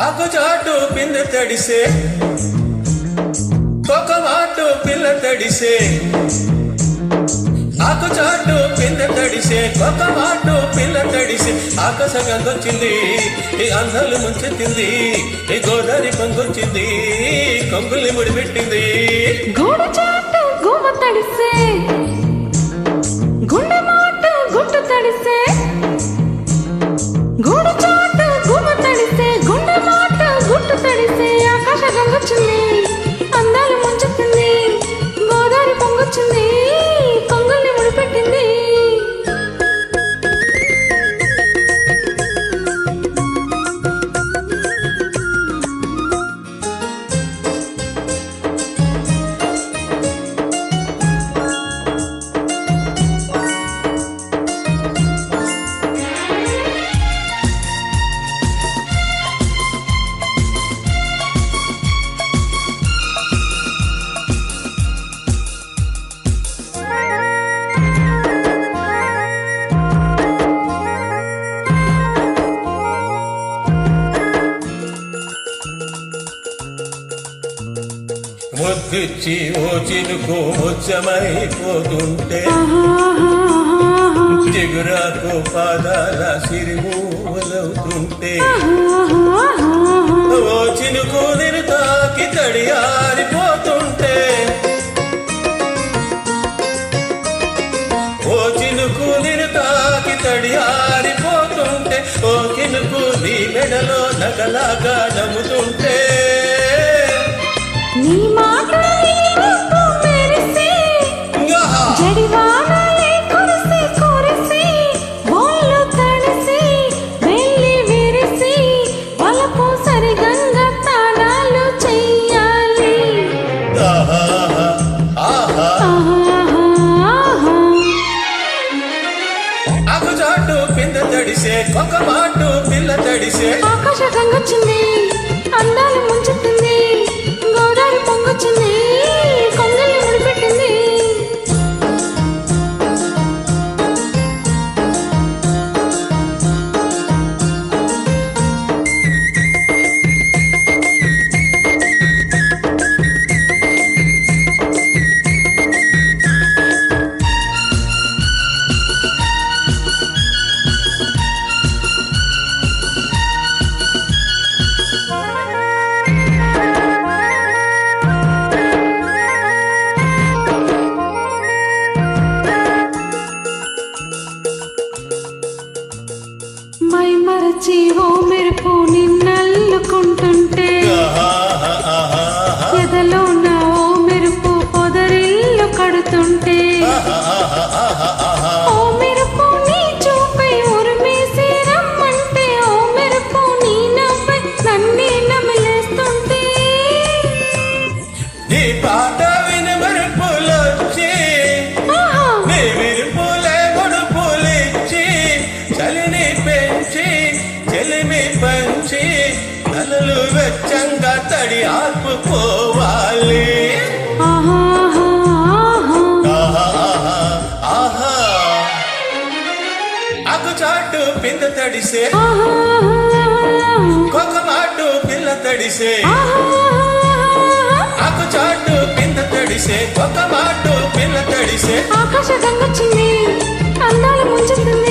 ఆకు చాటు పిందె తడిసే ఒక మాటు పిల్ల తడిసే ఆకు చాటు పిందె తడిసే ఒక మాటు పిల్ల తడిసే ఆకాశగంగొచ్చింది ఈ అందాలు ముంచెత్తింది ఈ గోదావరి పొంగొచ్చింది కొంగుల్ని ముడిపెట్టింది గోడు చాటు గుమ్మ తడిసే గుండె మాట గుట్టు తడిసే గోడు చాటు గుమ్మ తడిసే గుండె మాట గుట్టు తడిసే ఆకాశగంగొచ్చింది అందాలు ముంచెత్తింది గోదావరి పొంగొచ్చింది కొంగుల్ని ముడిపెట్టింది ముద్దిచ్చి ఓ చినుకు ముచ్చమైపోతుంటే చిగురాకు పాదాల సిరిమూలవుతుంటే ఓ చినుకు నిన్ను తాకి తడియారిపోతుంటే ఓ చినుకు నిన్ను తాకి తడియారిపోతుంటే ఓ కినుకు నీ మెడలో నగలాగా నమ్ముతుంటే నీ మాటలే రూపు మెరిసి జడివానలే కురిసి కురిసి ఒళ్ళు తడిసి వెళ్ళి విరిసి వలపు సరిగంగా తాళాలు చెయ్యాలి ఆకు చాటు పిందె తడిసే ఒక మాటు పిల్ల తడిసే ఆకాశగంగొచ్చింది అందాలు ముంచెత్తింది గోదావరి పొంగొచ్చింది కొంగల్ని ముడిపెట్టింది మై మరచి ఓ మెరుపు నిన్నల్లుకుంటుంటే ఎదలో నా ఓ మెరుపు పొదరిల్లు కడుతుంటే ఓ మెరుపు నీ చూపై ఉరిమేసి రమ్మంటే ఓ మెరుపు నీ నవ్వై నన్నే నమిలేస్తుంటే నీ పాట విని మరుపులొచ్చి నీ విరుపులే ముడుపులిచ్చి చలిని పెంచి చెలిమి పంచి నలులు వెచ్చంగా తడి ఆర్పుకోవాలి ఆకు చాటు పిందె తడిసే ఒక మాటు పిల్ల తడిసే ఆకు చాటు పిందె తడిసే ఒక మాటు పిల్ల తడిసే ఆకాశగంగొచ్చింది అందాలు ముంచెత్తింది